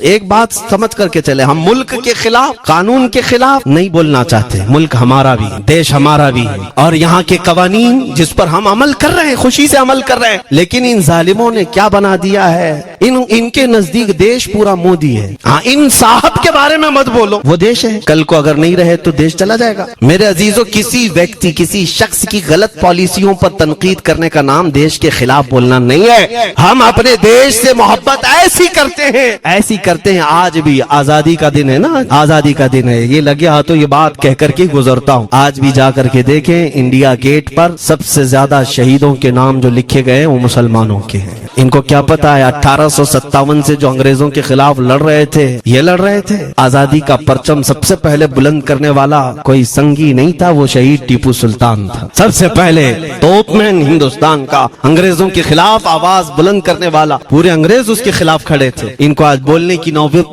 ایک بات سمجھ کر کے چلے، ہم ملک کے خلاف، قانون کے خلاف نہیں بولنا چاہتے۔ ملک ہمارا بھی، دیش ہمارا بھی، اور یہاں کے قوانین جس پر ہم عمل کر رہے ہیں، خوشی سے عمل کر رہے ہیں، لیکن ان ظالموں نے کیا بنا دیا ہے، ان کے نزدیک دیش پورا مودی ہے۔ ہاں، ان صاحب کے بارے میں مت بولو، وہ دیش ہے، کل کو اگر نہیں رہے تو دیش چلا جائے گا۔ میرے عزیزوں، کسی ویکتی، کسی شخص کی غلط پالیسیوں پر تنقید کرنے کا نام دیش کے خلاف بولنا نہیں ہے۔ ہم اپنے دیش سے محبت ایسی کرتے ہیں۔ آج بھی آزادی کا دن ہے نا، آزادی کا دن ہے، یہ لگے ہاتھوں یہ بات کہہ کر کے گزرتا ہوں۔ آج بھی جا کر کے دیکھیں، انڈیا گیٹ پر سب سے زیادہ شہیدوں کے نام جو لکھے گئے ہیں وہ مسلمانوں کے ہیں۔ ان کو کیا پتا ہے 1857 سے جو انگریزوں کے خلاف لڑ رہے تھے، یہ لڑ رہے تھے، آزادی کا پرچم سب سے پہلے بلند کرنے والا کوئی سنگی نہیں تھا، وہ شہید ٹیپو سلطان تھا۔ سب سے پہلے توپ مین ہندوستان کا، انگریزوں کے خلاف آواز بلند کرنے والا، پورے انگریز اس کے خلاف کھڑے تھے۔ ان کو آج بولنے کی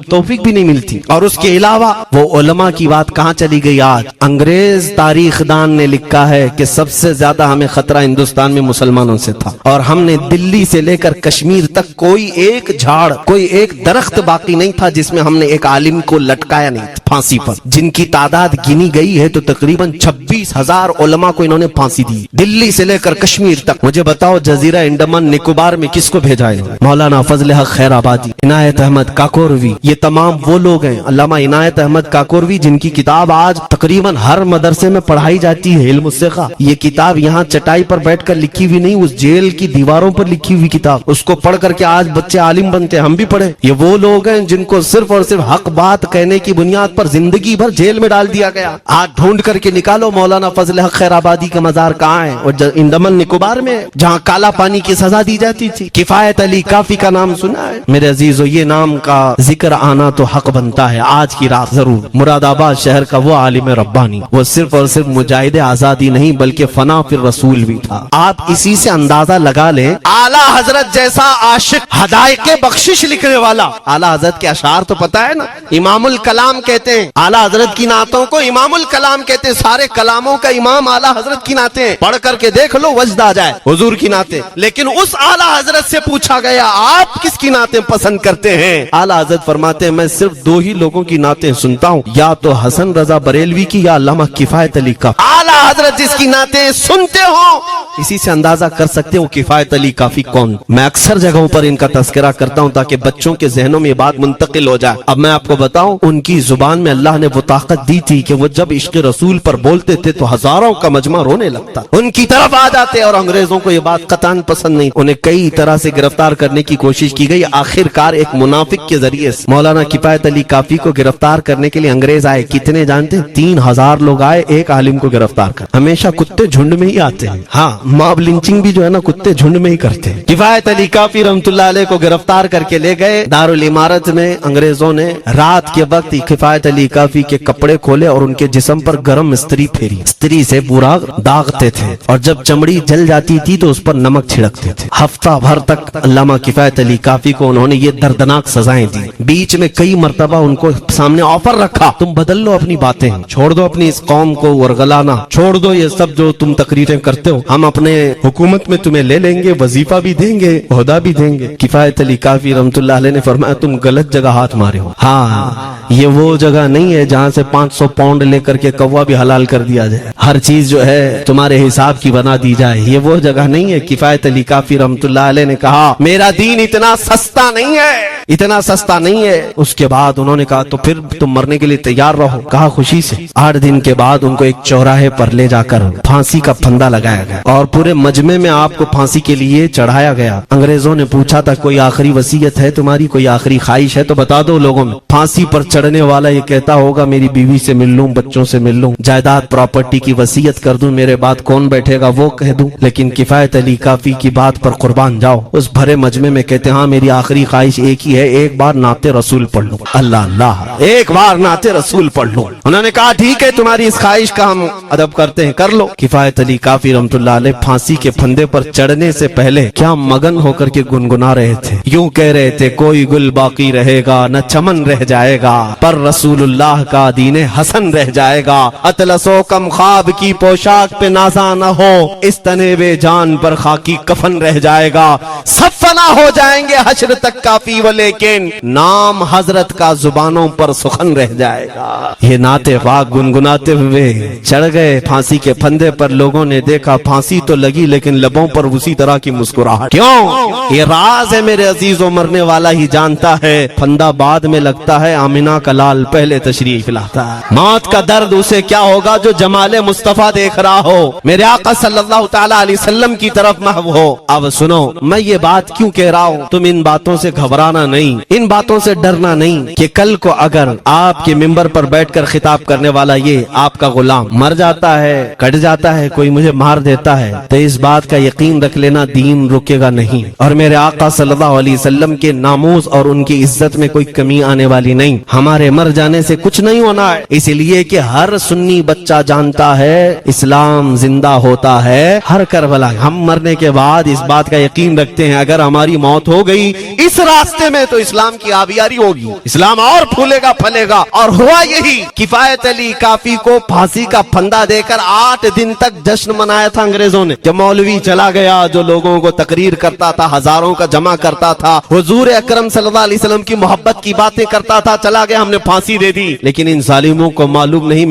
توفیق بھی نہیں ملتی۔ اور اس کے علاوہ وہ علماء کی بات کہاں چلی گئی؟ آج انگریز تاریخ دان نے لکھا ہے کہ سب سے زیادہ ہمیں خطرہ ہندوستان میں مسلمانوں سے تھا، اور ہم نے دلی سے لے کر کشمیر تک کوئی ایک جھاڑ، کوئی ایک درخت باقی نہیں تھا جس میں ہم نے ایک عالم کو لٹکایا نہیں تھا پھانسی پر، جن کی تعداد گنی گئی ہے تو تقریباً 26,000 علماء کو انہوں نے پھانسی دی، دلی سے لے کر کشمیر تک۔ مجھے بتاؤ جزیرہ انڈمان نکوبار میں کس کو بھیجا ہے؟ مولانا فضل حق خیر آبادی، عنایت احمد کاکوروی، یہ تمام وہ لوگ ہیں، علامہ عنایت احمد کاکوروی، جن کی کتاب آج تقریباً ہر مدرسے میں پڑھائی جاتی ہے، علم الثقہ۔ یہ کتاب یہاں چٹائی پر بیٹھ کر لکھی ہوئی نہیں، اس جیل کی دیواروں پر لکھی ہوئی کتاب، اس کو پڑھ کر کے آج بچے عالم بنتے ہیں، ہم بھی پڑھے۔ یہ وہ لوگ ہیں جن کو صرف اور صرف حق بات کہنے کی بنیاد پر زندگی بھر جیل میں ڈال دیا گیا۔ آج ڈھونڈ کر کے نکالو مولانا فضل حق خیر آبادی کا مزار کہاں ہے؟ اور انڈمان نکوبار میں، جہاں کالا پانی کی سزا دی جاتی تھی۔ کفایت علی کافی کا نام سنا ہے؟ میرے عزیزو، یہ نام کا ذکر آنا تو حق بنتا ہے آج کی رات ضرور۔ مراد آباد شہر کا وہ عالم ربانی، وہ صرف اور صرف مجاہد آزادی نہیں بلکہ فنا فی الرسول بھی تھا۔ آپ اسی سے اندازہ لگا لیں، اعلیٰ حضرت جیسا عاشق، ہدایت بخشش لکھنے والا، اعلیٰ حضرت کے اشعار تو پتا ہے نا، امام الکلام کہتے ہیں، اعلیٰ حضرت کی نعتوں کو امام الکلام کہتے ہیں، سارے کلاموں کا امام اعلیٰ حضرت کی نعتیں ہیں، پڑھ کر کے دیکھ لو وجد آ جائے حضور کی نعتیں۔ لیکن اس اعلیٰ حضرت سے پوچھا گیا آپ کس کی نعتیں پسند کرتے ہیں؟ اعلیٰ حضرت فرماتے ہیں میں صرف دو ہی لوگوں کی نعتیں سنتا ہوں، یا تو حسن رضا بریلوی کی یا علامہ کفایت علی کافی۔ اعلیٰ حضرت جس کی نعتیں سنتے ہو، اسی سے اندازہ کر سکتے ہو کفایت علی کافی کون۔ میں اکثر جگہوں پر ان کا تذکرہ کرتا ہوں تاکہ بچوں کے ذہنوں میں یہ بات منتقل ہو جائے۔ اب میں آپ کو بتاؤں، ان کی زبان میں اللہ نے وہ طاقت دی تھی کہ وہ جب عشق رسول پر بولتے تھے تو ہزاروں کا مجمع رونے لگتا، ان کی طرف آ جاتے، اور انگریزوں کو یہ بات قطعاً پسند نہیں۔ انہیں کئی طرح سے گرفتار کرنے کی کوشش کی گئی، آخر کار ایک منافق کے ذریعے سے مولانا کفایت علی کافی کو گرفتار کرنے کے لیے انگریز آئے۔ کتنے جانتے ہیں؟ 3,000 لوگ آئے ایک عالم کو گرفتار کر۔ ہمیشہ کتے جھنڈ میں ہی آتے ہیں، ہاں، ماب لنچنگ بھی جو ہے نا کتے جھنڈ میں ہی کرتے ہیں۔ کفایت علی کافی رحمۃ اللہ علیہ کو گرفتار کر کے لے گئے دارالامارت میں۔ انگریزوں نے رات کے وقت کفایت علی کافی کے کپڑے کھولے اور ان کے جسم پر گرم استری پھیری، استری سے پورا داغتے تھے، اور جب چمڑی جل جاتی تھی تو اس پر نمک چھڑکتے تھے۔ ہفتہ بھر تک علامہ کفایت علی کافی کو انہوں نے یہ دردناک سزائیں دی۔ بیچ میں کئی مرتبہ ان کو سامنے آفر رکھا، تم بدل لو اپنی باتیں، چھوڑ دو اپنی اس قوم کو ورگلانا، چھوڑ دو یہ سب جو تم تقریریں کرتے ہو، ہم اپنے حکومت میں تمہیں لے لیں گے، وظیفہ بھی دیں گے، عہدہ بھی دیں گے۔ کفایت علی کافی رحمۃ اللہ علیہ نے فرمایا تم غلط جگہ ہاتھ مارے ہو، ہاں یہ وہ جگہ نہیں ہے جہاں سے 500 پاؤنڈ لے کر کے کوا بھی حلال کر دیا جائے، ہر چیز جو ہے تمہارے حساب کی بنا دی جائے، یہ وہ جگہ نہیں ہے۔ کفایت علی کافی رحمۃ اللہ علیہ نے کہا میرا دین اتنا سستا نہیں ہے، اتنا سستا نہیں ہے۔ اس کے بعد انہوں نے کہا تو پھر تم مرنے کے لیے تیار رہو، کہا خوشی سے۔ 8 دن کے بعد ان کو ایک چوراہے پر لے جا کر پھانسی کا پھندا لگایا گیا، اور پورے مجمع میں آپ کو پھانسی کے لیے چڑھایا گیا۔ انگریزوں نے پوچھا تھا کوئی آخری وصیت ہے تمہاری، کوئی آخری خواہش ہے تو بتا دو لوگوں میں۔ پھانسی پر چڑھنے والا یہ کہتا ہوگا میری بیوی سے مل لوں، بچوں سے مل لوں، جائیداد پراپرٹی کی وصیت کر دوں، میرے بعد کون بیٹھے گا وہ کہہ دوں۔ لیکن کفایت علی کافی کی بات پر قربان جاؤ، اس بھرے مجمع میں کہتے ہاں میری آخری خواہش ایک ہی ہے، ایک بار نعت رسول پڑھ لوں، اللہ اللہ، ایک بار نعت رسول پڑھ لوں۔ انہوں نے کہا ٹھیک ہے تمہاری اس خواہش کا ہم ادب کر کرتے ہیں کر لو۔ کفایت علی کافی رحمۃ اللہ علیہ پھانسی کے پھندے پر چڑھنے سے پہلے کیا مگن ہو کر کے گنگنا رہے تھے، یوں کہہ رہے تھے کوئی گل باقی رہے گا نہ چمن رہ جائے گا، پر رسول اللہ کا دین حسن رہ جائے گا، اطلس و کم خواب کی پوشاک پہ نازا نہ ہو، اس تنے بے جان پر خاکی کفن رہ جائے گا، سب فنا ہو جائیں گے حشر تک کافی ولیکن نام حضرت کا زبانوں پر سخن رہ جائے گا۔ یہ نعت پاک گنگناتے ہوئے چڑھ گئے پھانسی کے پھندے پر۔ لوگوں نے دیکھا پھانسی تو لگی لیکن لبوں پر اسی طرح کی مسکراہٹ۔ کیوں؟ یہ راز ہے میرے عزیزوں، مرنے والا ہی جانتا ہے، پھندا بعد میں لگتا ہے، آمنہ کا لال پہلے تشریف لاتا ہے۔ موت کا درد اسے کیا ہوگا جو جمال مصطفیٰ دیکھ رہا ہو، میرے آقا صلی اللہ تعالی علیہ وسلم کی طرف محو ہو۔ اب سنو، میں یہ بات کیوں کہہ رہا ہوں، تم ان باتوں سے گھبرانا نہیں، ان باتوں سے ڈرنا نہیں کہ کل کو اگر آپ کے ممبر پر بیٹھ کر خطاب کرنے والا یہ آپ کا غلام مر جاتا ہے، کٹ جاتا ہے، کوئی مجھے مار دیتا ہے، تو اس بات کا یقین رکھ لینا دین رکے گا نہیں، اور میرے آقا صلی اللہ علیہ وسلم کے ناموز اور ان کی عزت میں کوئی کمی آنے والی نہیں۔ ہمارے مر جانے سے کچھ نہیں ہونا ہے، اس لیے کہ ہر سنی بچہ جانتا ہے اسلام زندہ ہوتا ہے ہر کربلا۔ ہم مرنے کے بعد اس بات کا یقین رکھتے ہیں اگر ہماری موت ہو گئی اس راستے میں تو اسلام کی آبیاری ہوگی، اسلام اور پھولے گا پھلے گا۔ اور ہوا یہی، کفایت علی کافی کو پھانسی کا پھندا دے کر 8 دن تک جشن منایا تھا انگریزوں نے۔ جب مولوی چلا گیا جو لوگوں کو تقریر کرتا تھا، ہزاروں کا جمع کرتا تھا، حضور اکرم صلی اللہ علیہ وسلم کی محبت کی باتیں کرتا تھا، چلا گیا، ہم نے پھانسی دے دی۔ لیکن ان ظالموں کو معلوم نہیں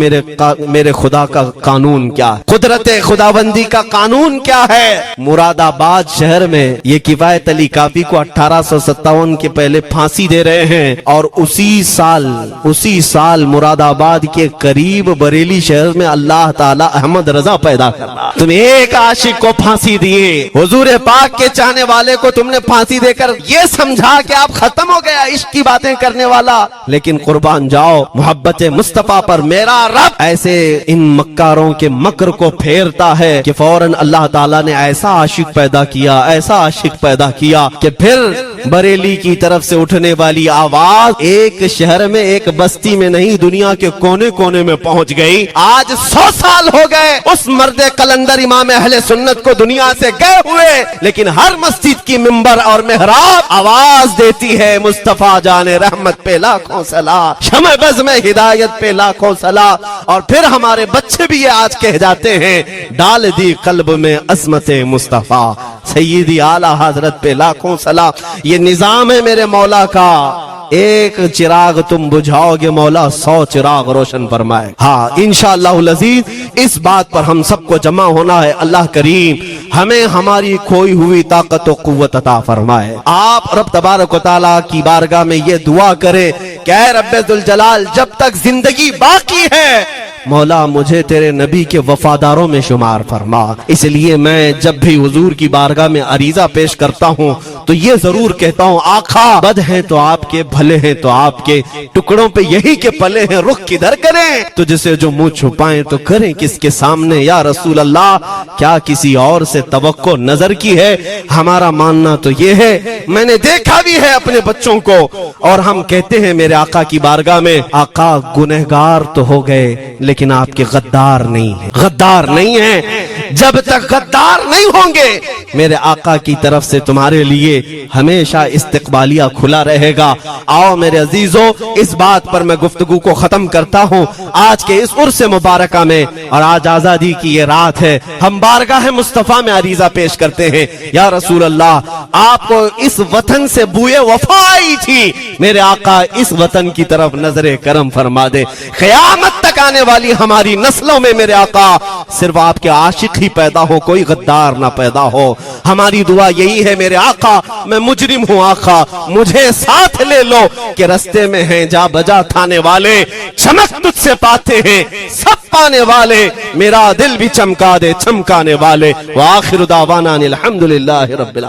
میرے خدا کا قانون کیا ہے، قدرت خداوندی کا قانون کیا ہے۔ مراد آباد شہر میں یہ کفایت علی کافی کو 1857 کے پہلے پھانسی دے رہے ہیں، اور اسی سال مراد آباد کے قریب بریلی شہر میں اللہ تعالی احمد رضا پیدا کرنا۔ تم ایک عاشق کو پھانسی دیے، حضور پاک کے چاہنے والے کو تم نے پھانسی دے کر یہ سمجھا کہ آپ ختم ہو گیا عشق کی باتیں کرنے والا، لیکن قربان جاؤ محبت مصطفیٰ پر میرا رب ایسے ان مکاروں کے مکر کو پھیرتا ہے کہ فوراً اللہ تعالیٰ نے ایسا عاشق پیدا کیا کہ پھر بریلی کی طرف سے اٹھنے والی آواز ایک شہر میں ایک بستی میں نہیں دنیا کے کونے کونے میں پہنچ گئی۔ آج 100 سال ہو گئے اس مرد قلندر امام اہل سنت کو دنیا سے گئے ہوئے، لیکن ہر مسجد کی ممبر اور محراب آواز دیتی ہے مصطفیٰ جان رحمت پہ لاکھوں صلاۃ، شمع بز میں ہدایت پہ لاکھوں صلاۃ۔ اور پھر ہمارے بچے بھی یہ آج کہہ جاتے ہیں ڈال دی قلب میں عظمت مصطفیٰ، سیدی اعلیٰ حضرت پہ لاکھوں صلاۃ۔ یہ نظام ہے میرے مولا کا، ایک چراغ تم بجھاؤ گے مولا 100 چراغ روشن فرمائے۔ ہاں انشاءاللہ العزیز اس بات پر ہم سب کو جمع ہونا ہے۔ اللہ کریم ہمیں ہماری کھوئی ہوئی طاقت و قوت عطا فرمائے۔ آپ رب تبارک و تعالیٰ کی بارگاہ میں یہ دعا کریں کہ اے رب ذوالجلال جب تک زندگی باقی ہے مولا مجھے تیرے نبی کے وفاداروں میں شمار فرما۔ اس لیے میں جب بھی حضور کی بارگاہ میں عریضہ پیش کرتا ہوں تو یہ ضرور کہتا ہوں آقا بد ہیں تو آپ کے، بھلے ہیں تو آپ کے، ٹکڑوں پہ یہی کے پلے ہیں، رخ کدھر کریں، تجھ سے جو منہ چھپائیں تو کریں کس کے سامنے۔ یا رسول اللہ کیا کسی اور سے توقع نظر کی ہے؟ ہمارا ماننا تو یہ ہے، میں نے دیکھا بھی ہے اپنے بچوں کو، اور ہم کہتے ہیں میرے آقا کی بارگاہ میں آقا گنہگار تو ہو گئے لیکن آپ کے غدار نہیں ہیں، غدار نہیں ہیں۔ جب تک غدار نہیں ہوں گے میرے آقا کی طرف سے تمہارے لیے ہمیشہ استقبالیہ کھلا رہے گا۔ آؤ میرے عزیزو اس بات پر میں گفتگو کو ختم کرتا ہوں آج کے اس عرس مبارکہ میں، اور آج آزادی کی یہ رات ہے، ہم بارگاہ مصطفیٰ میں عریضہ پیش کرتے ہیں یا رسول اللہ آپ کو اس وطن سے بوئے وفا آئی تھی، میرے آقا اس وطن کی طرف نظر کرم فرما دے۔ قیامت تک آنے والی ہماری نسلوں میں میرے آقا صرف آپ کے عاشق ہی پیدا ہو، کوئی غدار نہ پیدا ہو۔ ہماری دعا یہی ہے میرے آقا، میں مجرم ہوں آقا مجھے ساتھ لے لو کہ رستے میں ہیں جا بجا تھانے والے، چمک تجھ سے پاتے ہیں سب پانے والے، میرا دل بھی چمکا دے چمکانے والے۔ وآخر دعوانا الحمدللہ رب العالمین۔